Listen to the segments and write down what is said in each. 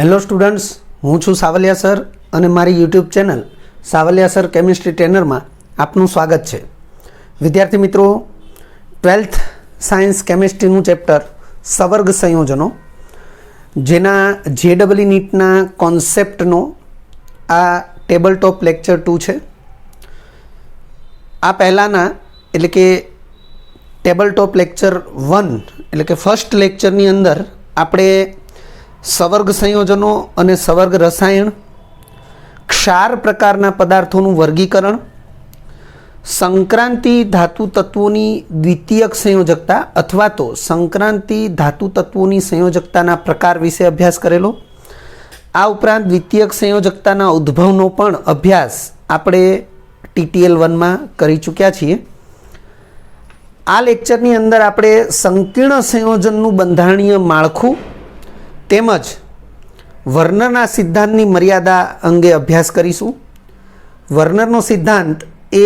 Hello students, હું છું Savaliya sir અને મારી YouTube channel Savaliya sir chemistry ટ્રેનરમાં આપનું સ્વાગત છે। વિદ્યાર્થી મિત્રો, 12th સાયન્સ કેમિસ્ટ્રીનું ચેપ્ટર સવર્ગ સંયોજનો, જેના JEE નીટના કોન્સેપ્ટનો આ ટેબલ ટોપ લેક્ચર 2 છે। આ પહેલાંના એટલે કે ટેબલ ટોપ લેક્ચર 1 એટલે કે ફર્સ્ટ લેક્ચરની અંદર આપણે સવર્ગ સંયોજનો અને સવર્ગ રસાયણ, ક્ષાર પ્રકારના પદાર્થોનું વર્ગીકરણ, સંક્રાંતિ ધાતુ તત્વોની દ્વિતીયક સંયોજકતા અથવા તો સંક્રાંતિ ધાતુ તત્વોની સંયોજકતાના પ્રકાર વિશે અભ્યાસ કરેલો। આ ઉપરાંત દ્વિતીયક સંયોજકતાના ઉદ્ભવનો પણ અભ્યાસ આપણે TTL 1માં કરી ચૂક્યા છીએ। આ લેક્ચરની અંદર આપણે સંકીર્ણ સંયોજનનું બંધારણીય માળખું તેમજ વર્નરના સિદ્ધાંતની મર્યાદા અંગે અભ્યાસ કરીશું। વર્નરનો સિદ્ધાંત એ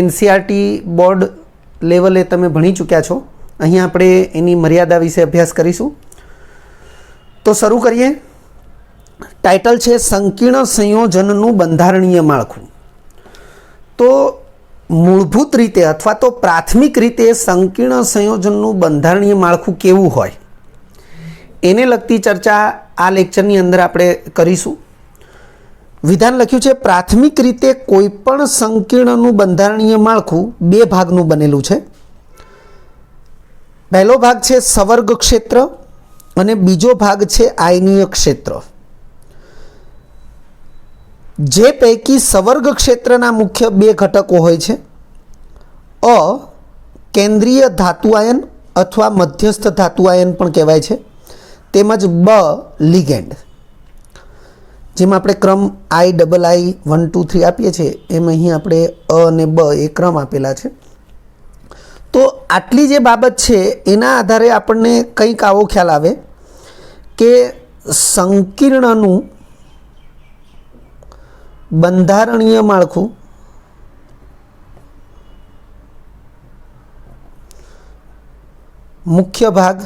NCERT બોર્ડ લેવલે તમે ભણી ચૂક્યા છો। અહીં આપણે એની મર્યાદા વિશે અભ્યાસ કરીશું। તો શરૂ કરીએ। ટાઇટલ છે સંકીર્ણ સંયોજનનું બંધારણીય માળખું। તો મૂળભૂત રીતે અથવા તો પ્રાથમિક રીતે સંકીર્ણ સંયોજનનું બંધારણીય માળખું કેવું હોય એને લગતી ચર્ચા આ લેક્ચરની અંદર આપણે કરીશું। વિધાન લખ્યું છે, પ્રાથમિક રીતે કોઈપણ સંકીર્ણનું બંધારણીય માળખું બે ભાગનું બનેલું છે। પહેલો ભાગ છે સવર્ગ ક્ષેત્ર અને બીજો ભાગ છે આયનીય ક્ષેત્ર। જે પૈકી સવર્ગ ક્ષેત્રના મુખ્ય બે ઘટકો હોય છે, અ કેન્દ્રીય ધાતુ આયન અથવા મધ્યસ્થ ધાતુ આયન પણ કહેવાય છે, તેમજ બ લિગેન્ડ। જેમ આપણે ક્રમ II 1 2 3 આપીએ છીએ એમ અહીં આપણે અ અને બ એ ક્રમ આપેલા છે। તો આટલી જે બાબત છે એના આધારે આપણને કંઈક આવો ખ્યાલ આવે કે સંકીર્ણનું બંધારણીય માળખું મુખ્ય ભાગ,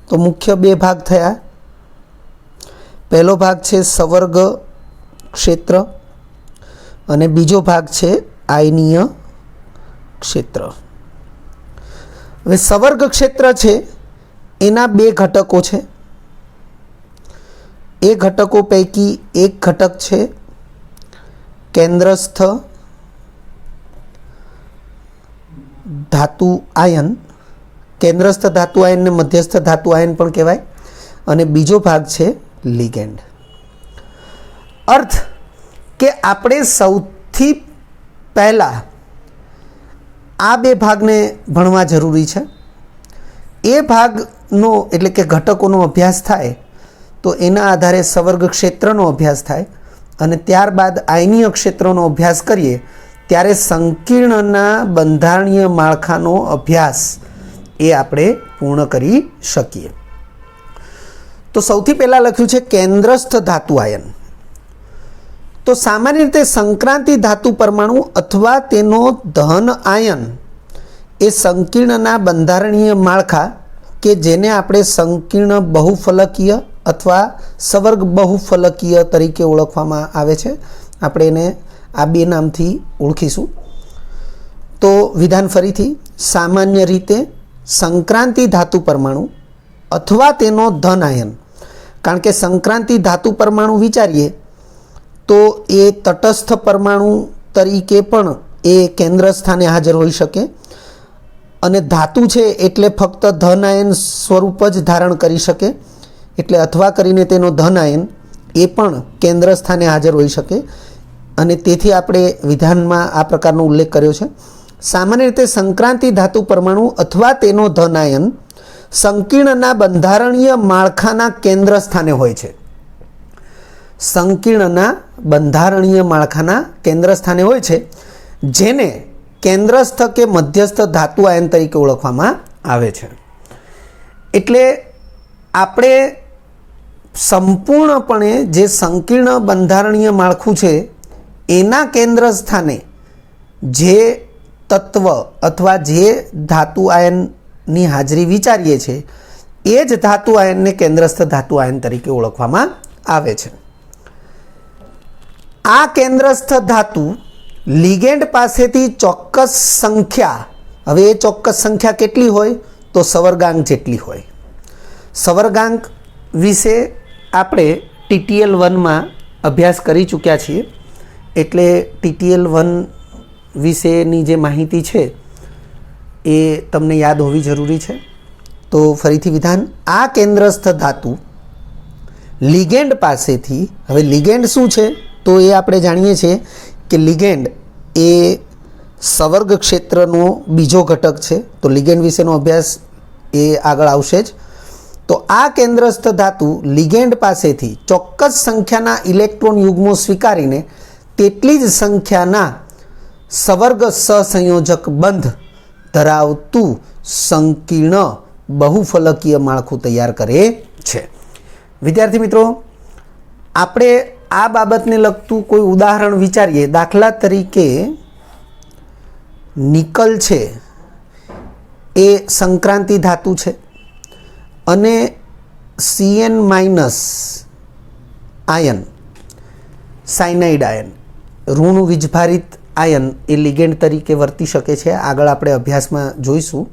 તો મુખ્ય બે ભાગ થયા। પહેલો ભાગ છે સવર્ગ ક્ષેત્ર અને બીજો ભાગ છે આયનીય ક્ષેત્ર। હવે સવર્ગ ક્ષેત્ર છે એના બે ઘટકો છે। એ ઘટકો પૈકી એક ઘટક છે કેન્દ્રસ્થ ધાતુ આયન। કેન્દ્રસ્થ ધાતુ આયન ને મધ્યસ્થ ધાતુ આયન પણ કહેવાય, અને બીજો ભાગ છે લિગેન્ડ। અર્થ કે આપણે સૌથી પહેલાં આ બે ભાગને ભણવા જરૂરી છે। એ ભાગનો એટલે કે ઘટકોનો અભ્યાસ થાય તો એના આધારે સવર્ગ ક્ષેત્રનો અભ્યાસ થાય અને ત્યારબાદ આયનીય ક્ષેત્રનો અભ્યાસ કરીએ ત્યારે સંકીર્ણના બંધારણીય માળખાનો અભ્યાસ એ આપણે પૂર્ણ કરી શકીએ। તો સૌથી પહેલાં લખ્યું છે કેન્દ્રસ્થ ધાતુ આયન। તો સામાન્ય રીતે સંક્રાંતિ ધાતુ પરમાણુ અથવા તેનો ધન આયન એ સંકીર્ણના બંધારણીય માળખા કે જેને આપણે સંકીર્ણ બહુફલકીય અથવા સવર્ગ બહુફલકીય તરીકે ઓળખવામાં આવે છે, આપણે એને આ બે નામથી ઓળખીશું। તો વિધાન ફરીથી, સામાન્ય રીતે સંક્રાંતિ ધાતુ પરમાણુ અથવા તેનો ધન આયન, કારણ કે સંક્રાંતિ ધાતુ પરમાણુ વિચારીએ તો એ તટસ્થ પરમાણુ તરીકે પણ એ કેન્દ્ર સ્થાને હાજર હોઈ શકે, અને ધાતુ છે એટલે ફક્ત ધન આયન સ્વરૂપ જ ધારણ કરી શકે, એટલે અથવા કરીને તેનો ધન આયન એ પણ કેન્દ્ર સ્થાને હાજર હોઈ શકે, અને તેથી આપણે વિધાનમાં આ પ્રકારનો ઉલ્લેખ કર્યો છે। સામાન્ય રીતે સંક્રાંતિ ધાતુ પરમાણુ અથવા તેનો ધન આયન સંકીર્ણના બંધારણીય માળખાના કેન્દ્ર સ્થાને હોય છે। સંકીર્ણના બંધારણીય માળખાના કેન્દ્ર સ્થાને હોય છે, જેને કેન્દ્રસ્થ કે મધ્યસ્થ ધાતુ આયન તરીકે ઓળખવામાં આવે છે। એટલે આપણે સંપૂર્ણપણે જે સંકીર્ણ બંધારણીય માળખું છે એના કેન્દ્ર સ્થાને જે તત્વ અથવા જે ધાતુ આયનની હાજરી વિચારીએ છીએ એ જ ધાતુ આયનને કેન્દ્રસ્થ ધાતુ આયન તરીકે ઓળખવામાં આવે છે. આ કેન્દ્રસ્થ ધાતુ લિગેન્ડ પાસેથી ચોક્કસ સંખ્યા, હવે એ ચોક્કસ સંખ્યા કેટલી હોય તો સવર્ગાંક જેટલી હોય. સવર્ગાંક વિશે આપણે TTL 1માં અભ્યાસ કરી ચૂક્યા છીએ, એટલે TTL 1 વિશેની જે માહિતી છે એ તમને યાદ હોવી જરૂરી છે. તો ફરીથી વિધાન, આ કેન્દ્રસ્થ ધાતુ લિગેન્ડ પાસેથી, હવે લિગેન્ડ શું છે તો એ આપણે જાણીએ છીએ કે લિગેન્ડ એ સવર્ગ ક્ષેત્રનો બીજો ઘટક છે. તો લિગેન્ડ વિશેનો અભ્યાસ એ આગળ આવશે જ. તો આ કેન્દ્રસ્થ ધાતુ લિગેન્ડ પાસેથી ચોક્કસ સંખ્યાના ઇલેક્ટ્રોન યુગ્મો સ્વીકારીને તેટલી જ સંખ્યાના સવર્ગ સહસંયોજક બંધ ધરાવતું સંકીર્ણ બહુફલકીય માળખું તૈયાર કરે છે. વિદ્યાર્થી મિત્રો, આપણે આ બાબતને લગતું કોઈ ઉદાહરણ વિચારીએ. દાખલા તરીકે નિકલ છે એ સંક્રાંતિ ધાતુ છે અને Cn માઇનસ આયન, સાયનાઇડ આયન, ઋણ વીજભારિત આયન એ લિગેન્ડ તરીકે વર્તી શકે છે. આગળ આપણે અભ્યાસમાં જોઈશું.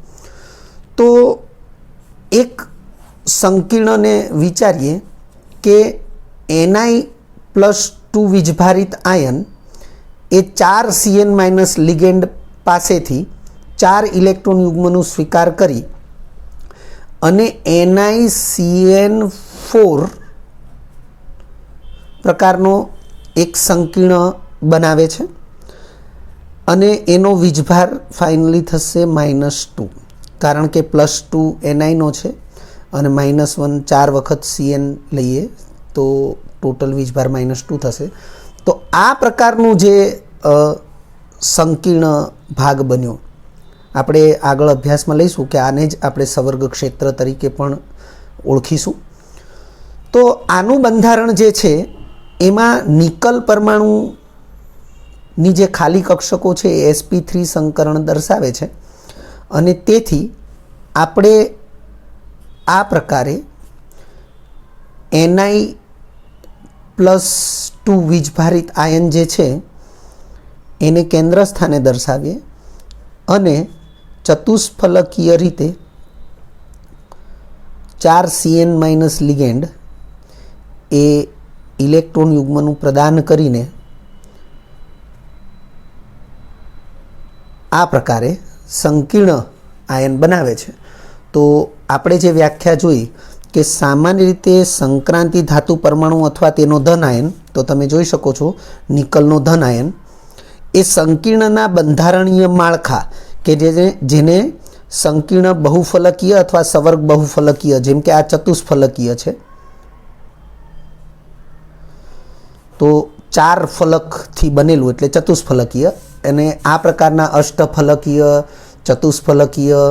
તો એક સંકીર્ણને વિચારીએ કે Ni+2 વીજભારિત આયન એ 4 Cn માઇનસ લિગેન્ડ પાસેથી 4 ઇલેક્ટ્રોન યુગ્મનું સ્વીકાર કરી અને NiCN4 પ્રકારનો એક સંકીર્ણ બનાવે છે અને એનો વીજભાર ફાઇનલી થશે -2, કારણ કે +2 Ni નો છે અને -1 4 વખત Cn લઈએ તો ટોટલ વીજભાર -2 થશે. તો આ પ્રકારનું જે સંકીર્ણ ભાગ બન્યો, આપણે આગળ અભ્યાસમાં લઈશું કે આને જ આપણે સવર્ગ ક્ષેત્ર તરીકે પણ ઓળખીશું. તો આનું બંધારણ જે છે એમાં નિકલ પરમાણુની જે ખાલી કક્ષકો છે એ sp3 સંકરણ દર્શાવે છે અને તેથી આપણે આ પ્રકારે Ni+2 વીજભારિત આયન જે છે એને કેન્દ્ર સ્થાને દર્શાવીએ અને ચતુષ્ફલકીય રીતે 4 Cn માઇનસ લિગેન્ડ એ ઇલેક્ટ્રોન યુગ્મનું પ્રદાન કરીને આ પ્રકારે સંકીર્ણ આયન બનાવે છે. તો આપણે જે વ્યાખ્યા જોઈ કે સામાન્ય રીતે સંક્રાંતિ ધાતુ પરમાણુ અથવા તેનો ધન આયન, તો તમે જોઈ શકો છો નિકલનો ધન આયન એ સંકીર્ણના બંધારણીય માળખા કે જેને સંકીર્ણ બહુફલકીય અથવા સવર્ગ બહુફલકીય, જેમ કે આ ચતુષ્ફલકીય છે તો 4 ફલકથી બનેલું એટલે ચતુષ્ફલકીય, અને આ પ્રકારના અષ્ટફલકીય, ચતુષ્ફલકીય,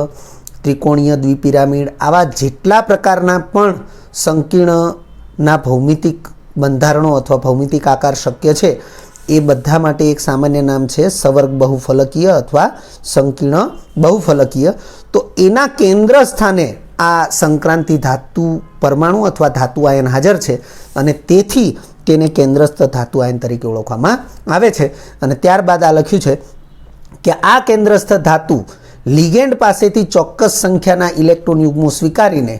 ત્રિકોણીય, દ્વિપિરામિડ, આવા જેટલા પ્રકારના પણ સંકીર્ણના ભૌમિતિક બંધારણો અથવા ભૌમિતિક આકાર શક્ય છે એ બધા માટે એક સામાન્ય નામ છે સવર્ગ બહુફલકીય અથવા સંકીર્ણ બહુફલકીય. તો એના કેન્દ્ર સ્થાને આ સંક્રાંતિ ધાતુ પરમાણુ અથવા ધાતુ આયન હાજર છે અને તેથી તેને કેન્દ્રસ્થ ધાતુ આયન તરીકે ઓળખવામાં આવે છે. અને ત્યારબાદ આ લખ્યું છે કે આ કેન્દ્રસ્થ ધાતુ લિગેન્ડ પાસેથી ચોક્કસ સંખ્યાના ઇલેક્ટ્રોન યુગ્મો સ્વીકારીને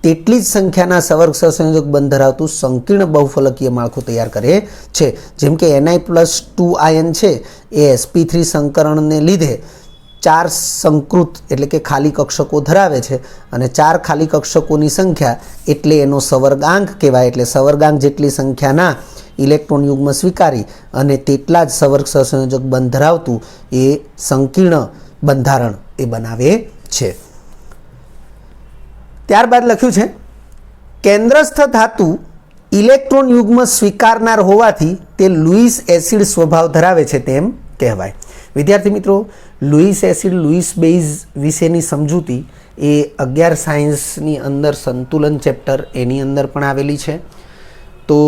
તેટલી જ સંખ્યાના સવર્ગ સહસંયોજક બંધ ધરાવતું સંકીર્ણ બહુફલકીય માળખું તૈયાર કરે છે. જેમ કે Ni+2 આયન છે એ sp3 સંકરણને લીધે 4 સંકૃત એટલે કે ખાલી કક્ષકો ધરાવે છે અને 4 ખાલી કક્ષકોની સંખ્યા એટલે એનો સવર્ગાંક કહેવાય. એટલે સવર્ગાંક જેટલી સંખ્યાના ઇલેક્ટ્રોન યુગ્મ સ્વીકારી અને તેટલા જ સવર્ગ સહસંયોજક બંધ ધરાવતું એ સંકીર્ણ બંધારણ એ બનાવે છે. ત્યારબાદ લખ્યું છે કેન્દ્રસ્થ ધાતુ ઇલેક્ટ્રોન યુગ્મ સ્વીકારનાર હોવાથી તે લુઈસ એસિડ સ્વભાવ ધરાવે છે તેમ કહેવાય. વિદ્યાર્થી મિત્રો, લુઈસ એસિડ, લુઈસ બેઝ વિશેની સમજૂતી એ 11 સાયન્સની અંદર સંતુલન ચેપ્ટર એની અંદર પણ આવેલી છે. તો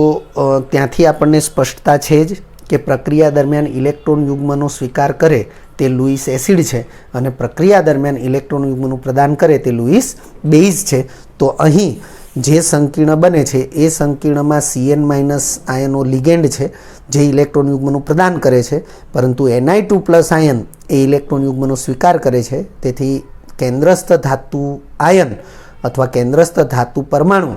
ત્યાંથી આપણને સ્પષ્ટતા છે જ કે પ્રક્રિયા દરમિયાન ઇલેક્ટ્રોન યુગ્મનો સ્વીકાર કરે તે લુઈસ એસિડ છે અને પ્રક્રિયા દરમિયાન ઇલેક્ટ્રોન યુગ્મનું પ્રદાન કરે તે લુઈસ બેઝ છે. તો અહીં જે સંકીર્ણ બને છે એ સંકીર્ણમાં CN- આયનો લિગેન્ડ છે જે ઇલેક્ટ્રોન યુગ્મનું પ્રદાન કરે છે, પરંતુ Ni2+ આયન એ ઇલેક્ટ્રોન યુગ્મનો સ્વીકાર કરે છે. તેથી કેન્દ્રસ્થ ધાતુ આયન અથવા કેન્દ્રસ્થ ધાતુ પરમાણુ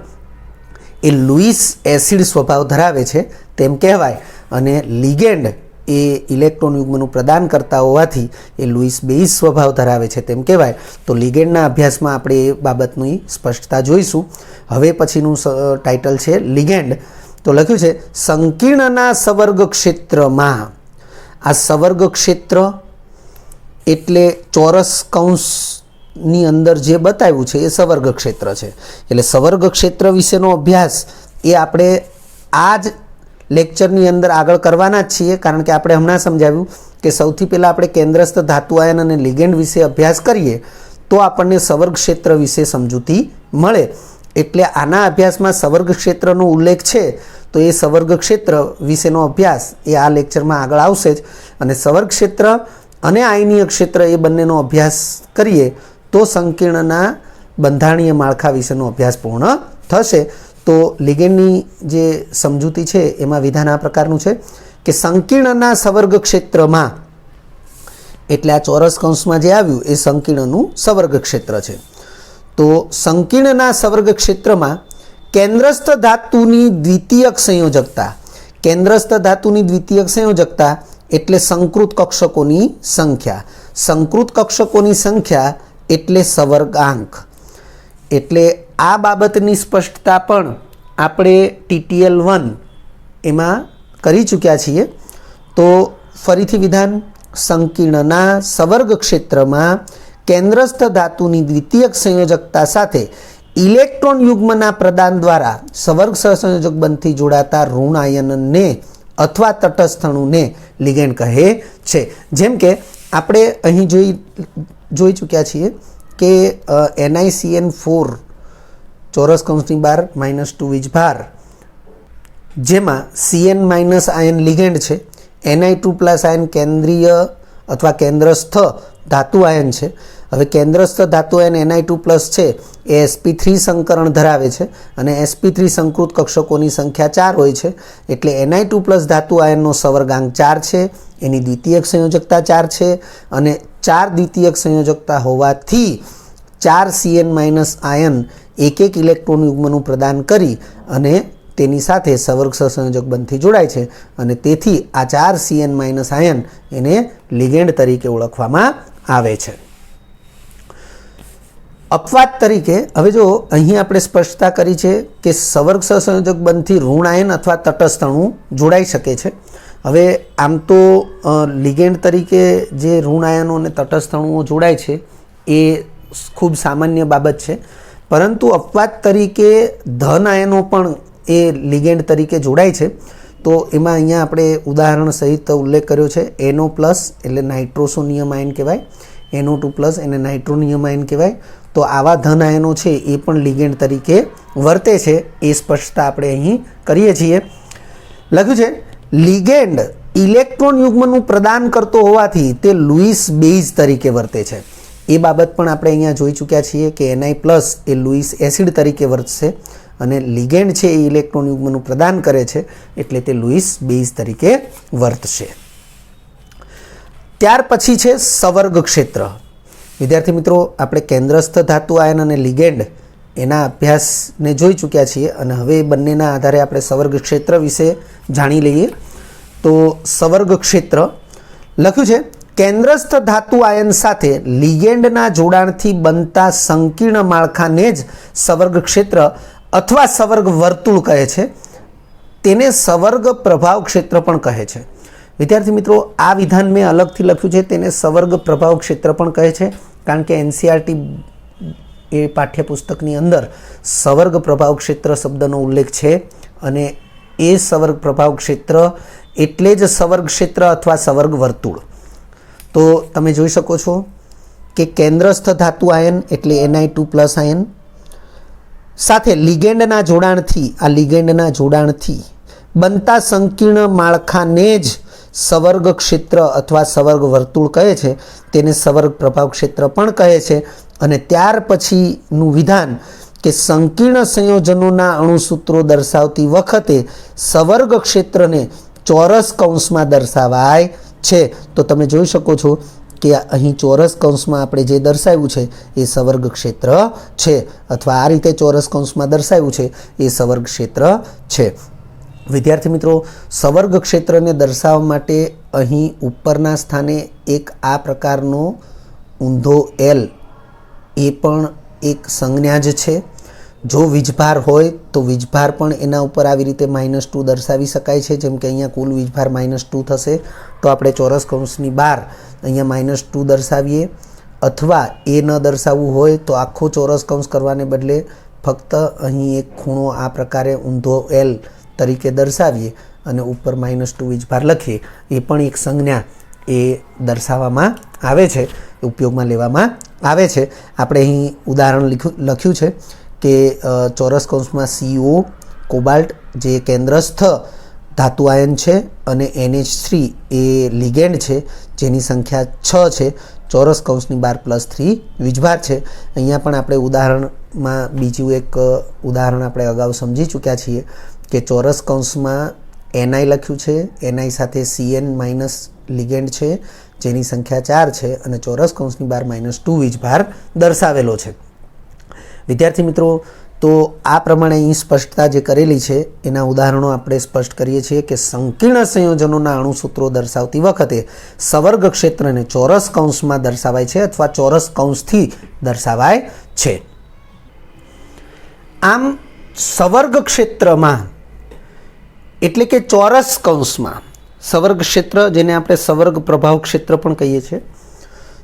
એ લુઈસ એસિડ સ્વભાવ ધરાવે છે તેમ કહેવાય, અને લિગેન્ડ એ ઇલેક્ટ્રોન યુગ્મનું પ્રદાન કરતા હોવાથી એ લુઈસ બેઝ સ્વભાવ ધરાવે છે તેમ કહેવાય. તો લિગેન્ડના અભ્યાસમાં આપણે એ બાબતની સ્પષ્ટતા જોઈશું. હવે પછીનું ટાઇટલ છે લિગેન્ડ. તો લખ્યું છે સંકીર્ણના સવર્ગ ક્ષેત્રમાં. આ સવર્ગ ક્ષેત્ર એટલે ચોરસ કૌંસની અંદર જે બતાવ્યું છે એ સવર્ગ ક્ષેત્ર છે. એટલે સવર્ગ ક્ષેત્ર વિશેનો અભ્યાસ એ આપણે આ જ લેક્ચરની અંદર આગળ કરવાના જ છીએ, કારણ કે આપણે હમણાં સમજાવ્યું કે સૌથી પહેલાં આપણે કેન્દ્રસ્થ ધાતુ આયન અને લિગેન્ડ વિશે અભ્યાસ કરીએ તો આપણને સવર્ગ ક્ષેત્ર વિશે સમજૂતી મળે. એટલે આના અભ્યાસમાં સવર્ગ ક્ષેત્રનો ઉલ્લેખ છે, તો એ સવર્ગ ક્ષેત્ર વિશેનો અભ્યાસ એ આ લેક્ચરમાં આગળ આવશે જ. અને સવર્ગ ક્ષેત્ર અને આયનીય ક્ષેત્ર એ બંનેનો અભ્યાસ કરીએ તો સંકીર્ણના બંધારણીય માળખા વિશેનો અભ્યાસ પૂર્ણ થશે. તો લિગેન્ડની જે સમજૂતી છે એમાં વિધાન આ પ્રકારનું છે કે સંકીર્ણના સવર્ગ ક્ષેત્રમાં, એટલે આ ચોરસ કૌંસમાં જે આવ્યું એ સંકીર્ણનું સવર્ગ ક્ષેત્ર છે. તો સંકીર્ણના સવર્ગ ક્ષેત્રમાં કેન્દ્રસ્થ ધાતુની દ્વિતીયક સંયોજકતા, કેન્દ્રસ્થ ધાતુની દ્વિતીયક સંયોજકતા એટલે સંકૃત કક્ષકોની સંખ્યા. સંકૃત કક્ષકોની સંખ્યા એટલે સવર્ગાંક. એટલે આ બાબતની સ્પષ્ટતા પણ આપણે TTL1 એમાં કરી ચૂક્યા છીએ. તો ફરીથી વિધાન, સંકીર્ણના સવર્ગ ક્ષેત્રમાં કેન્દ્રસ્થ ધાતુની દ્વિતીયક સંયોજકતા સાથે ઇલેક્ટ્રોન યુગ્મના પ્રદાન દ્વારા સવર્ગ સહસંયોજક બંધથી જોડાતા ઋણ આયનને અથવા તટસ્થ અણુને લિગેન્ડ કહે છે. જેમ કે આપણે અહીં જોઈ ચૂક્યા છીએ કે NiCN4 ચોરસ કૌંસની બહાર -2 વીજભાર, જેમાં CN- આયન લિગેન્ડ છે, Ni2+ આયન કેન્દ્રીય અથવા કેન્દ્રસ્થ ધાતુ આયન છે. હવે કેન્દ્રસ્થ ધાતુ આયન Ni2+ છે એ sp3 સંકરણ ધરાવે છે, અને sp3 સંકૃત કક્ષકોની સંખ્યા 4 હોય છે. એટલે Ni2+ ધાતુ આયનનો સવર્ગાંક 4 છે, એની દ્વિતીયક સંયોજકતા 4 છે, અને 4 દ્વિતીયક સંયોજકતા હોવાથી 4 CN- આયન એક ઇલેક્ટ્રોન યુગ્મનું પ્રદાન કરી અને તેની સાથે સવર્ગ સહસંયોજક બંધથી જોડાય છે, અને તેથી આ 4 CN- આયન એને લિગેન્ડ તરીકે ઓળખવામાં આવે છે. અપવાદ તરીકે હવે જો અહીં આપણે સ્પષ્ટતા કરી છે કે સવર્ગ સહસંયોજક બંધથી ઋણ આયન અથવા તટસ્થ અણુ જોડાઈ શકે છે. હવે આમ તો લિગેન્ડ તરીકે જે ઋણ આયનો અને તટસ્થ અણુઓ જોડાય છે એ ખૂબ સામાન્ય બાબત છે, પરંતુ અપવાદ તરીકે ધન આયનો પણ એ લિગેન્ડ તરીકે જોડાય છે. તો એમાં અહીંયા આપણે ઉદાહરણ સહિત ઉલ્લેખ કર્યો છે. NO+ એટલે નાઇટ્રોસોનિયમ આયન કહેવાય, NO2+ એને નાઇટ્રોનિયમ આયન કહેવાય. તો આવા ધન આયનો છે એ પણ લિગેન્ડ તરીકે વર્તે છે, એ સ્પષ્ટતા આપણે અહીં કરીએ છીએ. લખ્યું છે લિગેન્ડ ઇલેક્ટ્રોન યુગ્મનું પ્રદાન કરતો હોવાથી તે લુઈસ બેઝ તરીકે વર્તે છે. એ બાબત પણ આપણે અહીંયા જોઈ ચૂક્યા છીએ કે Ni+ એ લુઈસ એસિડ તરીકે વર્તશે, અને લિગેન્ડ છે એ ઇલેક્ટ્રોન યુગ્મનું પ્રદાન કરે છે એટલે તે લુઈસ બેઝ તરીકે વર્તશે. ત્યાર પછી છે સવર્ગ ક્ષેત્ર. વિદ્યાર્થી મિત્રો, આપણે કેન્દ્રસ્થ ધાતુ આયન અને લિગેન્ડ એના અભ્યાસને જોઈ ચૂક્યા છીએ, અને હવે બંનેના આધારે આપણે સવર્ગ ક્ષેત્ર વિશે જાણી લઈએ. તો સવર્ગ ક્ષેત્ર લખ્યું છે કેન્દ્રસ્થ ધાતુ આયન સાથે લિગેન્ડના જોડાણથી બનતા સંકીર્ણ માળખાને જ સવર્ગ ક્ષેત્ર અથવા સવર્ગ વર્તુળ કહે છે. તેને સવર્ગ પ્રભાવ ક્ષેત્ર પણ કહે છે. વિદ્યાર્થી મિત્રો, આ વિધાન મેં અલગથી લખ્યું છે, તેને સવર્ગ પ્રભાવ ક્ષેત્ર પણ કહે છે, કારણ કે NCERT એ પાઠ્યપુસ્તકની અંદર સવર્ગ પ્રભાવ ક્ષેત્ર શબ્દનો ઉલ્લેખ છે, અને એ સવર્ગ પ્રભાવ ક્ષેત્ર એટલે જ સવર્ગ ક્ષેત્ર અથવા સવર્ગ વર્તુળ. તો તમે જોઈ શકો છો કે કેન્દ્રસ્થ ધાતુ આયન એટલે Ni2+ આયન સાથે લિગેન્ડના જોડાણથી બનતા સંકીર્ણ માળખાને જ સવર્ગ ક્ષેત્ર અથવા સવર્ગ વર્તુળ કહે છે. તેને સવર્ગ પ્રભાવ ક્ષેત્ર પણ કહે છે. અને ત્યાર પછીનું વિધાન કે સંકીર્ણ સંયોજનોના અણુસૂત્રો દર્શાવતી વખતે સવર્ગ ક્ષેત્રને ચોરસ કૌંસમાં દર્શાવાય છે. તો તમે જોઈ શકો છો કે અહીં ચોરસ કૌંસમાં આપણે જે દર્શાવ્યું છે એ સવર્ગ ક્ષેત્ર છે, અથવા આ રીતે ચોરસ કૌંસમાં દર્શાવ્યું છે એ સવર્ગ ક્ષેત્ર છે. વિદ્યાર્થી મિત્રો, સવર્ગ ક્ષેત્રને દર્શાવવા માટે અહીં ઉપરના સ્થાને એક આ પ્રકારનો ઊંધો એલ એ પણ એક સંજ્ઞા જ છે. જો વીજભાર હોય તો વીજભાર પણ એના ઉપર આવી રીતે -2 દર્શાવી શકાય છે. જેમ કે અહીંયા કુલ વીજભાર -2 થશે તો આપણે ચોરસ કૌંસની બહાર અહીંયા -2 દર્શાવીએ, અથવા એ ન દર્શાવવું હોય તો આખો ચોરસ કૌંસ કરવાને બદલે ફક્ત અહીં એક ખૂણો આ પ્રકારે ઊંધો એલ તરીકે દર્શાવીએ અને ઉપર -2 વીજભાર લખીએ. એ પણ એક સંજ્ઞા એ દર્શાવવામાં આવે છે, ઉપયોગમાં લેવામાં આવે છે. આપણે અહીં ઉદાહરણ લખ્યું છે કે ચોરસ કૌંસમાં CO કોબાલ્ટ જે કેન્દ્રસ્થ ધાતુ આયન છે અને NH3 એ લિગેન્ડ છે જેની સંખ્યા 6 છે. ચોરસ કૌંસની બહાર +3 વીજભાર છે. અહીંયા પણ આપણે ઉદાહરણમાં બીજું એક ઉદાહરણ આપણે અગાઉ સમજી ચૂક્યા છીએ કે ચોરસ કૌંસમાં Ni લખ્યું છે, Ni સાથે Cn- લિગેન્ડ છે જેની સંખ્યા 4 છે અને ચોરસ કૌંસની બહાર -2 વીજભાર દર્શાવેલો છે. વિદ્યાર્થી મિત્રો, તો આ પ્રમાણે અહીં સ્પષ્ટતા જે કરેલી છે એના ઉદાહરણો આપણે સ્પષ્ટ કરીએ છીએ કે સંકીર્ણ સંયોજનોના અણુસૂત્રો દર્શાવતી વખતે સવર્ગ ક્ષેત્રને ચોરસ કૌંસમાં દર્શાવાય છે અથવા ચોરસ કૌંસથી દર્શાવાય છે. આમ સવર્ગ ક્ષેત્રમાં એટલે કે ચોરસ કૌંસમાં, સવર્ગ ક્ષેત્ર જેને આપણે સવર્ગ પ્રભાવ ક્ષેત્ર પણ કહીએ છીએ,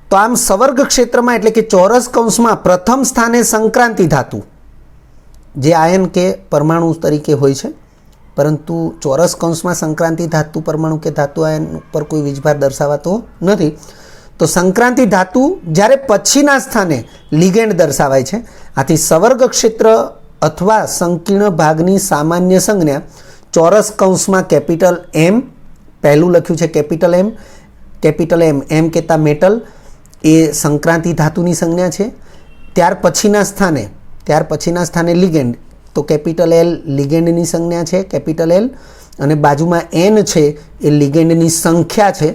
તો આમ સવર્ગ ક્ષેત્રમાં એટલે કે ચોરસ કૌંસમાં પ્રથમ સ્થાને સંક્રાંતિ ધાતુ જે આયન કે પરમાણુ તરીકે હોય છે, પરંતુ ચોરસ કૌંસમાં સંક્રાંતિ ધાતુ પરમાણુ કે ધાતુ આયન ઉપર કોઈ વીજભાર દર્શાવાતો નથી. તો સંક્રાંતિ ધાતુ જ્યારે પછીના સ્થાને લિગેન્ડ દર્શાવાય છે. આથી સવર્ગ ક્ષેત્ર અથવા સંકીર્ણ ભાગની સામાન્ય સંજ્ઞા ચોરસ કૌંસમાં M, પહેલું લખ્યું છે M, M કહેતા મેટલ એ સંક્રાંતિ ધાતુની સંજ્ઞા છે. ત્યાર પછીના સ્થાને લિગેન્ડ, તો L લિગેન્ડની સંજ્ઞા છે, L, અને બાજુમાં N છે એ લિગેન્ડની સંખ્યા છે.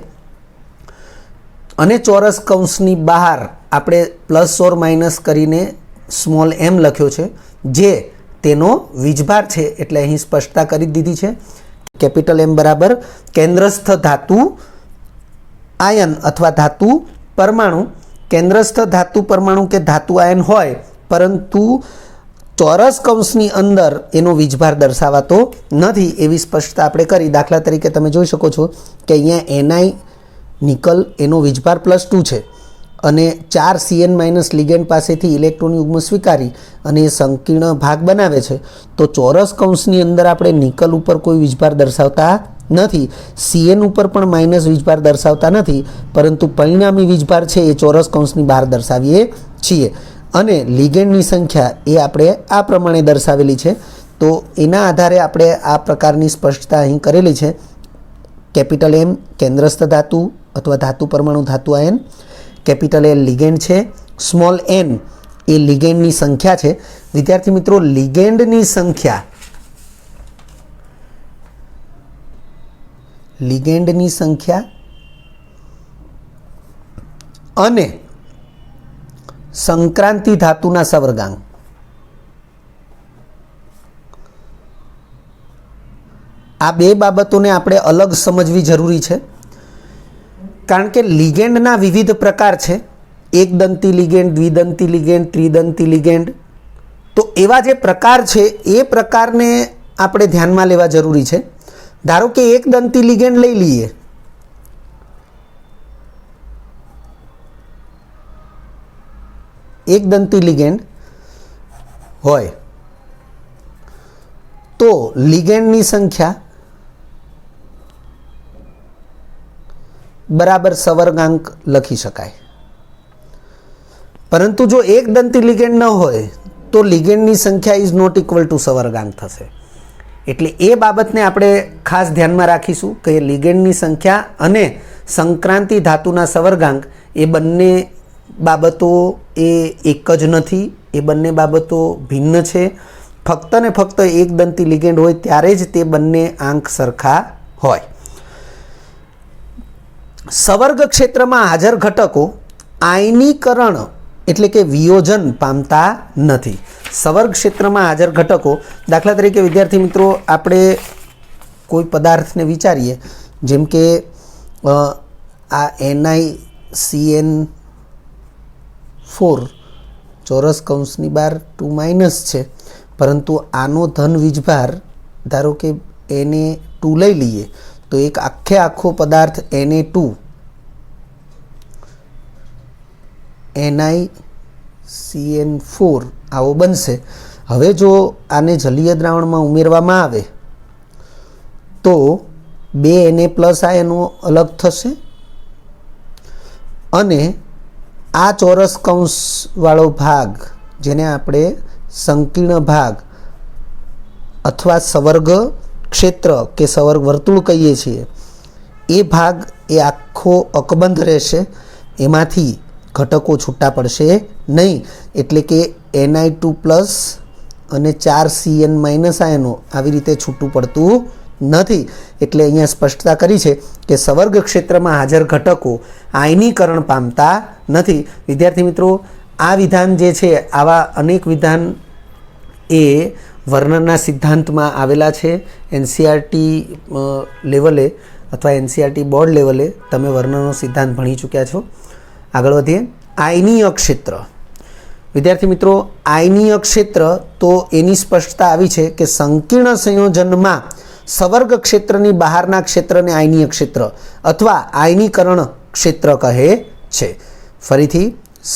અને ચોરસ કૌંસની બહાર આપણે + કરીને સ્મોલ m લખ્યો છે જે તેનો વીજભાર છે. એટલે અહીં સ્પષ્ટતા કરી દીધી છે. M બરાબર કેન્દ્રસ્થ ધાતુ આયન અથવા ધાતુ પરમાણુ. કેન્દ્રસ્થ ધાતુ પરમાણુ કે ધાતુ આયન હોય પરંતુ ચોરસ કૌંસની અંદર એનો વીજભાર દર્શાવાતો નથી એવી સ્પષ્ટતા આપણે કરી. દાખલા તરીકે તમે જોઈ શકો છો કે અહીંયા Ni નિકલ એનો વીજભાર +2 છે અને 4 Cn- લિગેન્ડ પાસેથી ઇલેક્ટ્રોન યુગ્મ સ્વીકારી અને એ સંકીર્ણ ભાગ બનાવે છે. તો ચોરસ કૌંસની અંદર આપણે નિકલ ઉપર કોઈ વીજભાર દર્શાવતા નથી, Cn ઉપર પણ માઇનસ વીજભાર દર્શાવતા નથી, પરંતુ પરિણામી વીજભાર છે એ ચોરસ કૌંસની બહાર દર્શાવીએ છીએ. અને લિગેન્ડની સંખ્યા એ આપણે આ પ્રમાણે દર્શાવેલી છે. તો એના આધારે આપણે આ પ્રકારની સ્પષ્ટતા અહીં કરેલી છે. M કેન્દ્રસ્થ ધાતુ અથવા ધાતુ પરમાણુ ધાતુ આયન, L લિગેન્ડ છે, સ્મોલ n એ લિગેન્ડની સંખ્યા છે. વિદ્યાર્થી મિત્રો, લિગેન્ડની સંખ્યા અને સંક્રાંતિ ધાતુના સવર્ગાંક, આ બે બાબતોને આપણે અલગ સમજવી જરૂરી છે. કારણ કે લિગેન્ડના વિવિધ પ્રકાર છે. એકદંતી લિગેન્ડ, દ્વિદંતી લિગેન્ડ, ત્રિદંતી લિગેન્ડ. તો એવા જે પ્રકાર છે એ પ્રકારને આપણે ધ્યાનમાં લેવા જરૂરી છે. ધારો કે એકદંતી લિગેન્ડ લઈ લઈએ. એકદંતી લિગેન્ડ હોય તો લિગેન્ડની સંખ્યા બરાબર સવર્ગાંક લખી શકાય. પરંતુ જો એકદંતી લિગેન્ડ ન હોય તો લિગેન્ડની સંખ્યા ઇઝ નોટ ઇક્વલ ટુ સવર્ગાંક થશે. એટલે એ બાબતને આપણે ખાસ ધ્યાનમાં રાખીશું કે લિગેન્ડની સંખ્યા અને સંક્રાંતિ ધાતુના સવર્ગાંક એ બંને બાબતો એ એક જ નથી, એ બંને બાબતો ભિન્ન છે. ફક્ત ને ફક્ત એક દંતી લિગેન્ડ હોય ત્યારે જ તે બંને આંક સરખા હોય. સવર્ગ ક્ષેત્રમાં હાજર ઘટકો આયનીકરણ એટલે કે વિયોજન પામતા નથી. સવર્ગ ક્ષેત્રમાં હાજર ઘટકો, દાખલા તરીકે વિદ્યાર્થી મિત્રો, આપણે કોઈ પદાર્થને વિચારીએ, જેમ કે આ NiCN4 ચોરસ કૌંસની બહાર 2- છે, પરંતુ આનો ધન વીજભાર ધારો કે Na2 લઈ લઈએ તો એક આખો પદાર્થ Na2 NiCN4 આવો બનશે. હવે જો આને જલીય દ્રાવણમાં ઉમેરવામાં આવે તો 2 Na+ આયનો અલગ થશે અને આ ચોરસ કૌંસવાળો ભાગ, જેને આપણે સંકીર્ણ ભાગ અથવા સવર્ગ ક્ષેત્ર કે સવર્ગ વર્તુળ કહીએ છીએ, એ ભાગ એ આખો અકબંધ રહેશે, એમાંથી ઘટકો છૂટા પડશે નહીં. એટલે કે Ni2+ અને 4Cn- આયનો આવી રીતે છૂટું પડતું નથી. એટલે અહીંયા સ્પષ્ટતા કરી છે કે સવર્ગ ક્ષેત્રમાં હાજર ઘટકો આયનીકરણ પામતા નથી. વિદ્યાર્થી મિત્રો, આ વિધાન જે છે, આવા અનેક વિધાન એ વર્નરના સિદ્ધાંતમાં આવેલા છે. એનસીઆરટી લેવલે અથવા એનસીઆરટી બોર્ડ લેવલે તમે વર્નરનો સિદ્ધાંત ભણી ચૂક્યા છો. આગળ વધીએ. આયનીય ક્ષેત્ર. વિદ્યાર્થી મિત્રો, આયનીય ક્ષેત્ર તો એની સ્પષ્ટતા આવી છે કે સંકીર્ણ સંયોજનમાં સવર્ગ ક્ષેત્રની બહારના ક્ષેત્રને આયનીય ક્ષેત્ર અથવા આયનીકરણ ક્ષેત્ર કહે છે. ફરીથી,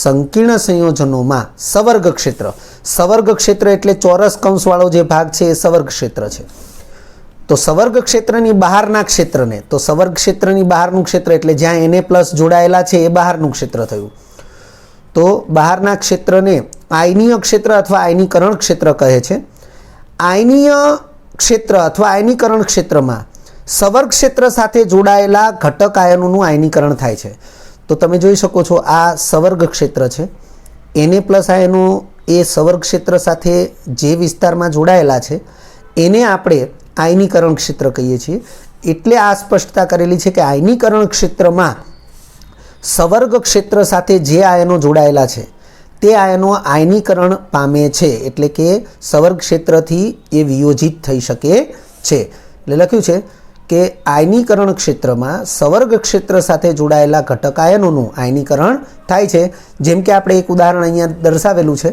સંકીર્ણ સંયોજનોમાં સવર્ગ ક્ષેત્ર, સવર્ગ ક્ષેત્ર એટલે ચોરસ કૌંસવાળો જે ભાગ છે એ સવર્ગ ક્ષેત્ર છે. તો સવર્ગ ક્ષેત્રની બહારના ક્ષેત્રને, તો સવર્ગ ક્ષેત્રની બહારનું ક્ષેત્ર એટલે જ્યાં Na+ જોડાયેલા છે એ બહારનું ક્ષેત્ર થયું. તો બહારના ક્ષેત્રને આયનીય ક્ષેત્ર અથવા આયનીકરણ ક્ષેત્ર કહે છે. આયનીય ક્ષેત્ર અથવા આયનીકરણ ક્ષેત્રમાં સવર્ગ ક્ષેત્ર સાથે જોડાયેલા ઘટક આયનોનું આયનીકરણ થાય છે. તો તમે જોઈ શકો છો, આ સવર્ગ ક્ષેત્ર છે. Na+ આયનો એ સવર્ગ ક્ષેત્ર સાથે જે વિસ્તારમાં જોડાયેલા છે એને આપણે આયનીકરણ ક્ષેત્ર કહીએ છીએ. એટલે આ સ્પષ્ટતા કરેલી છે કે આયનીકરણ ક્ષેત્રમાં સવર્ગ ક્ષેત્ર સાથે જે આયનો જોડાયેલા છે તે આયનો આયનીકરણ પામે છે. એટલે કે સવર્ગ ક્ષેત્રથી એ વિયોજિત થઈ શકે છે. એટલે લખ્યું છે કે આયનીકરણ ક્ષેત્રમાં સવર્ગ ક્ષેત્ર સાથે જોડાયેલા ઘટક આયનોનું આયનીકરણ થાય છે. જેમ કે આપણે એક ઉદાહરણ અહીંયા દર્શાવેલું છે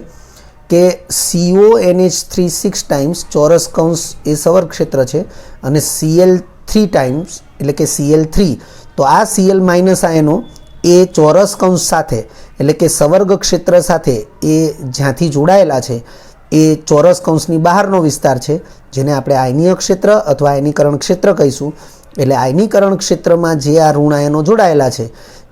કે CONH3 6 ચોરસ કૌંસ એ સવર્ગ ક્ષેત્ર છે અને Cl3 એટલે કે Cl3, તો આ Cl- આયનો એ ચોરસ કૌંસ સાથે એટલે કે સવર્ગ ક્ષેત્ર સાથે એ જ્યાંથી જોડાયેલા છે એ ચોરસ કૌંસની બહારનો વિસ્તાર છે, જેને આપણે આયનીય ક્ષેત્ર અથવા આયનીકરણ ક્ષેત્ર કહીશું. એટલે આયનીકરણ ક્ષેત્રમાં જે આ ઋણ આયનો જોડાયેલા છે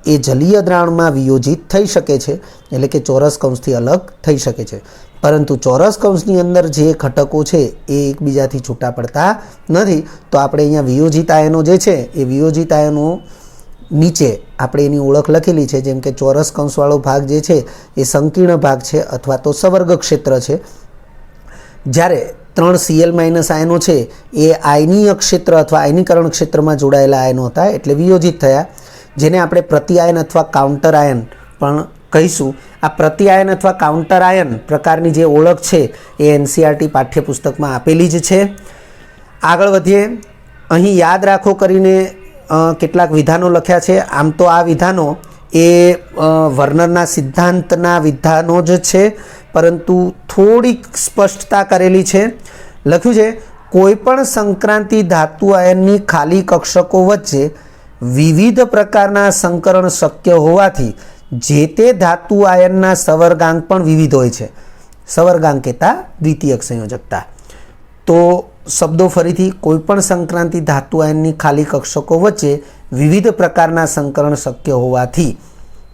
એ જલીય દ્રાવણમાં વિયોજિત થઈ શકે છે, એટલે કે ચોરસ કૌંસથી અલગ થઈ શકે છે. પરંતુ ચોરસ કૌંસની અંદર જે ઘટકો છે એ એકબીજાથી છૂટા પડતા નથી. તો આપણે અહીંયા વિયોજિત આયનો જે છે એ વિયોજિત આયનો નીચે આપણે એની ઓળખ લખેલી છે. જેમ કે ચોરસ કૌંસવાળો ભાગ જે છે એ સંકીર્ણ ભાગ છે અથવા તો સવર્ગ ક્ષેત્ર છે. જ્યારે 3 Cl- આયનો છે એ આયનીય ક્ષેત્ર અથવા આયનીકરણ ક્ષેત્રમાં જોડાયેલા આયનો હતા, એટલે વિયોજિત થયા, જેને આપણે પ્રતિઆયન અથવા કાઉન્ટર આયન પણ કહીશું. આ પ્રતિઆયન અથવા કાઉન્ટર આયન પ્રકારની જે ઓળખ છે એ એનસીઆરટી પાઠ્યપુસ્તકમાં આપેલી જ છે. આગળ વધીએ. અહીં યાદ રાખો કરીને કેટલાક વિધાનો લખ્યા છે. આમ તો આ વિધાનો એ વર્નરના સિદ્ધાંતના વિધાનો જ છે, પરંતુ થોડીક સ્પષ્ટતા કરેલી છે. લખ્યું છે, કોઈપણ સંક્રાંતિ ધાતુ આયનની ખાલી કક્ષકો વચ્ચે વિવિધ પ્રકારના સંકરણ શક્ય હોવાથી જે તે ધાતુ આયનના સવર્ગાંક પણ વિવિધ હોય છે. સવર્ગાંકેતા દ્વિતીયક સંયોજકતા. તો શબ્દો ફરીથી, કોઈપણ સંક્રાંતિ ધાતુ આયનની ખાલી કક્ષકો વચ્ચે વિવિધ પ્રકારના સંકરણ શક્ય હોવાથી,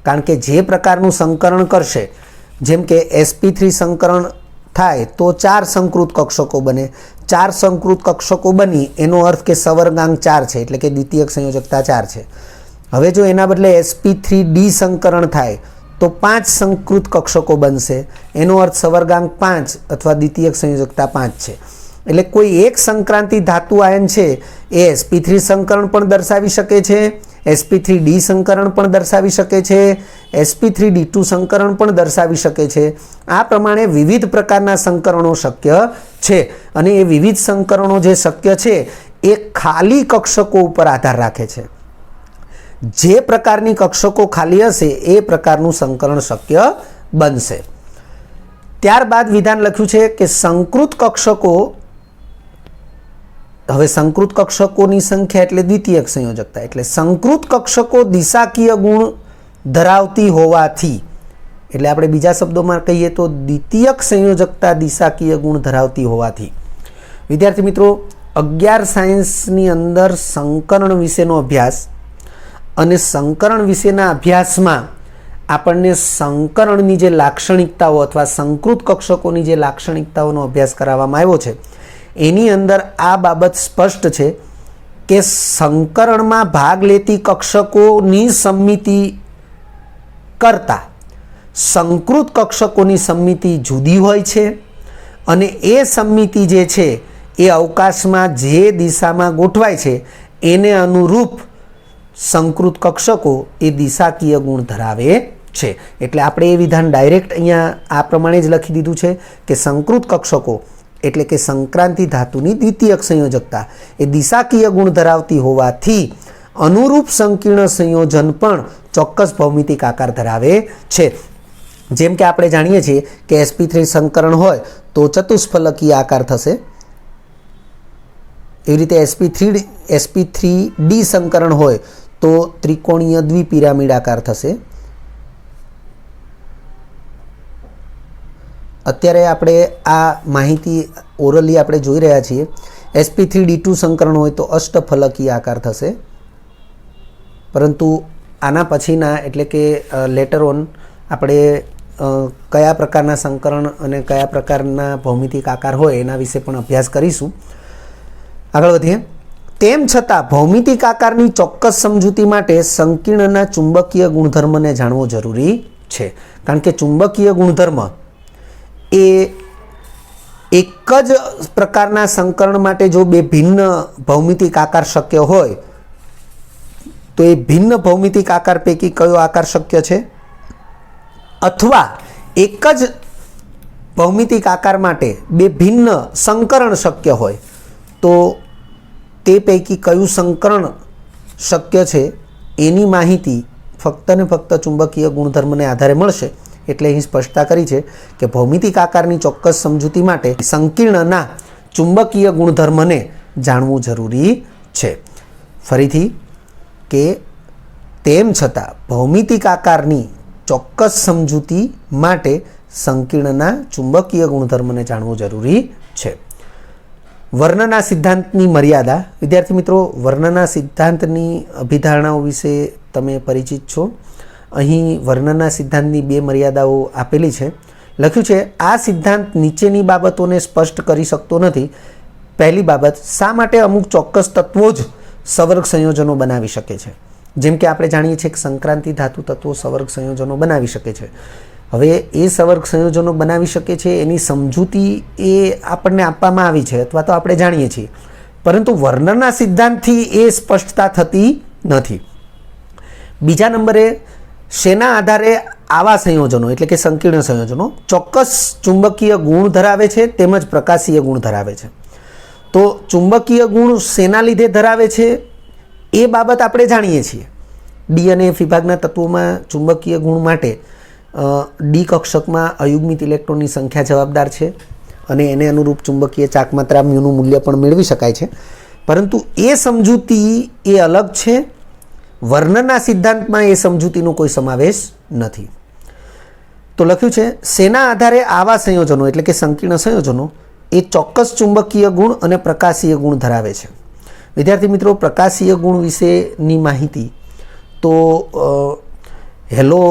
કારણ કે જે પ્રકારનું સંકરણ કરશે, જેમ કે sp3 સંકરણ થાય તો 4 સંકૃત કક્ષકો બને. 4 સંકૃત કક્ષકો બની એનો અર્થ કે સવર્ગાંક 4 છે, એટલે કે દ્વિતીયક સંયોજકતા 4 છે. હવે જો એના બદલે sp3d સંકરણ થાય તો 5 સંકૃત કક્ષકો બનશે. એનો અર્થ સવર્ગાંક 5 અથવા દ્વિતીયક સંયોજકતા 5 છે. એટલે કોઈ એક સંક્રાંતિ ધાતુ આયન છે એ sp3 સંકરણ પણ દર્શાવી શકે છે, sp3d સંકરણ પણ દર્શાવી શકે છે, sp3d2 સંકરણ પણ દર્શાવી શકે છે. આ પ્રમાણે વિવિધ પ્રકારના સંકરણો શક્ય છે અને એ વિવિધ સંકરણો જે શક્ય છે એ ખાલી કક્ષકો ઉપર આધાર રાખે છે. જે પ્રકારની કક્ષકો ખાલી હશે એ પ્રકારનું સંકરણ શક્ય બનશે. ત્યારબાદ વિધાન લખ્યું છે કે સંકૃત કક્ષકો, હવે સંકૃત કક્ષકોની સંખ્યા એટલે દ્વિતીયક સંયોજકતા, એટલે સંકૃત કક્ષકો દિશાકીય ગુણ ધરાવતી હોવાથી, એટલે આપણે બીજા શબ્દોમાં કહીએ તો દ્વિતીયક સંયોજકતા દિશાકીય ગુણ ધરાવતી હોવાથી. વિદ્યાર્થી મિત્રો, 11 સાયન્સની અંદર સંકરણ વિશેનો અભ્યાસ અને સંકરણ વિશેના અભ્યાસમાં આપણને સંકરણની જે લાક્ષણિકતાઓ અથવા સંકૃત કક્ષકોની જે લાક્ષણિકતાઓનો અભ્યાસ કરાવવામાં આવ્યો છે એની અંદર આ બાબત સ્પષ્ટ છે કે સંકરણમાં ભાગ લેતી કક્ષકોની સમમિતિ કરતાં સંકૃત કક્ષકોની સમમિતિ જુદી હોય છે અને એ સમમિતિ જે છે એ અવકાશમાં જે દિશામાં ગોઠવાય છે એને અનુરૂપ સંકૃત કક્ષકો એ દિશાકીય ગુણ ધરાવે છે. એટલે આપણે એ વિધાન ડાયરેક્ટ અહીંયા આ પ્રમાણે જ લખી દીધું છે કે સંકૃત કક્ષકો એટલે કે સંક્રાંતિ ધાતુની દ્વિતીયક સંયોજકતા એ દિશાકીય ગુણ ધરાવતી હોવાથી અનુરૂપ સંકીર્ણ સંયોજન પણ ચોક્કસ ભૌમિતિક આકાર ધરાવે છે. જેમ કે આપણે જાણીએ છીએ કે sp3 સંકરણ હોય તો ચતુષ્ફલકીય આકાર થશે, એવી રીતે sp3d સંકરણ હોય તો ત્રિકોણીય દ્વિપિરામિડ આકાર થશે. અત્યારે આપણે આ માહિતી ઓરલી આપણે જોઈ રહ્યા છીએ. sp3d2 સંકરણ હોય તો અષ્ટફલકીય આકાર થશે, પરંતુ આના પછીના એટલે કે લેટર ઓન આપણે કયા પ્રકારના સંકરણ અને કયા પ્રકારના ભૌમિતિક આકાર હોય એના વિશે પણ અભ્યાસ કરીશું. આગળ વધીએ. તેમ છતાં ભૌમિતિક આકારની ચોક્કસ સમજૂતી માટે સંકીર્ણના ચુંબકીય ગુણધર્મને જાણવો જરૂરી છે. કારણ કે ચુંબકીય ગુણધર્મ એ એક જ પ્રકારના સંકરણ માટે જો બે ભિન્ન ભૌમિતિક આકાર શક્ય હોય તો એ ભિન્ન ભૌમિતિક આકાર પૈકી કયો આકાર શક્ય છે, અથવા એક જ ભૌમિતિક આકાર માટે બે ભિન્ન સંકરણ શક્ય હોય તો તે પૈકી કયું સંકરણ શક્ય છે એની માહિતી ફક્ત ને ફક્ત ચુંબકીય ગુણધર્મને આધારે મળશે. એટલે અહીં સ્પષ્ટતા કરી છે કે ભૌમિતિક આકારની ચોક્કસ સમજૂતી માટે સંકીર્ણના ચુંબકીય ગુણધર્મને જાણવું જરૂરી છે. ફરીથી કે તેમ છતાં ભૌમિતિક આકારની ચોક્કસ સમજૂતી માટે સંકીર્ણના ચુંબકીય ગુણધર્મને જાણવું જરૂરી છે. વર્ણના સિદ્ધાંતની મર્યાદા. વિદ્યાર્થી મિત્રો, વર્ણના સિદ્ધાંતની અભિધારણાઓ વિશે તમે પરિચિત છો. અહીં વર્ણના સિદ્ધાંતની 2 મર્યાદાઓ આપેલી છે. લખ્યું છે આ સિદ્ધાંત નીચેની બાબતોને સ્પષ્ટ કરી શકતો નથી. પહેલી બાબત, શા માટે અમુક ચોક્કસ તત્વો જ સવર્ગ સંયોજનો બનાવી શકે છે. જેમ કે આપણે જાણીએ છીએ કે સંક્રાંતિ ધાતુ તત્વો સવર્ગ સંયોજનો બનાવી શકે છે. હવે એ સવર્ગ સંયોજનો બનાવી શકે છે એની સમજૂતી એ આપણને આપવામાં આવી છે અથવા તો આપણે જાણીએ છીએ, પરંતુ વર્ણના સિદ્ધાંતથી એ સ્પષ્ટતા થતી નથી. બીજા નંબરે, શેના આધારે આવા સંયોજનો એટલે કે સંકીર્ણ સંયોજનો ચોક્કસ ચુંબકીય ગુણ ધરાવે છે તેમજ પ્રકાશીય ગુણ ધરાવે છે. તો ચુંબકીય ગુણ શેના લીધે ધરાવે છે એ બાબત આપણે જાણીએ છીએ. ડી અને એફ વિભાગના તત્વોમાં ચુંબકીય ગુણ માટે ડી કક્ષકમાં અયુગ્મિત ઇલેક્ટ્રોનની સંખ્યા જવાબદાર છે અને એને અનુરૂપ ચુંબકીય ચાકમાત્રા મ્યુનું મૂલ્ય પણ મેળવી શકાય છે. પરંતુ એ સમજૂતી એ અલગ છે. વર્ણના સિદ્ધાંતમાં એ સમજૂતીનો કોઈ સમાવેશ નથી. તો લખ્યું છે શેના આધારે આવા સંયોજનો એટલે કે સંકીર્ણ સંયોજનો એ ચોક્કસ ચુંબકીય ગુણ અને પ્રકાશીય ગુણ ધરાવે છે. વિદ્યાર્થી મિત્રો, પ્રકાશીય ગુણ વિશેની માહિતી તો હેલો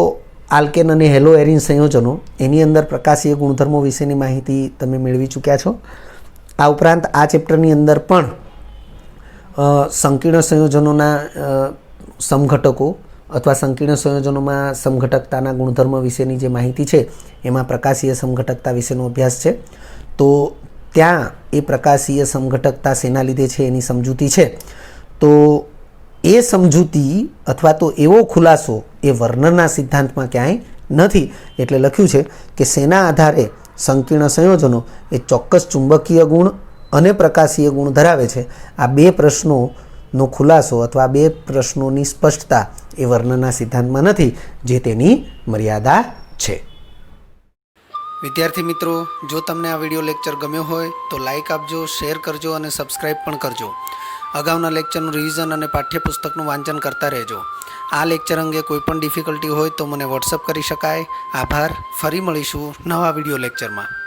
આલ્કેન અને હેલો એરિન સંયોજનો એની અંદર પ્રકાશીય ગુણધર્મો વિશેની માહિતી તમે મેળવી ચૂક્યા છો. આ ઉપરાંત આ ચેપ્ટરની અંદર પણ સંકીર્ણ સંયોજનોના સમઘટકો અથવા સંકીર્ણ સંયોજનોમાં સમઘટકતાના ગુણધર્મ વિશેની જે માહિતી છે એમાં પ્રકાશીય સમઘટકતા વિશેનો અભ્યાસ છે. તો ત્યાં એ પ્રકાશીય સમઘટકતા શેના લીધે છે એની સમજૂતી છે. તો એ સમજૂતી અથવા તો એવો ખુલાસો એ વર્નરના સિદ્ધાંતમાં ક્યાંય નથી. એટલે લખ્યું છે કે શેના આધારે સંકીર્ણ સંયોજનો એ ચોક્કસ ચુંબકીય ગુણ અને પ્રકાશીય ગુણ ધરાવે છે. આ બે પ્રશ્નોનો ખુલાસો અથવા બે પ્રશ્નોની સ્પષ્ટતા એ વર્નના સિદ્ધાંતમાં નથી, જે તેની મર્યાદા છે. વિદ્યાર્થી મિત્રો, જો તમને આ વિડીયો લેક્ચર ગમ્યો હોય તો લાઇક આપજો, શેર કરજો અને સબસ્ક્રાઈબ પણ કરજો. અગાઉના લેક્ચરનું રિવિઝન અને પાઠ્યપુસ્તકનું વાંચન કરતા રહેજો. આ લેક્ચર અંગે કોઈપણ ડિફિકલ્ટી હોય તો મને વોટ્સઅપ કરી શકાય. આભાર. ફરી મળીશું નવા વિડીયો લેક્ચરમાં.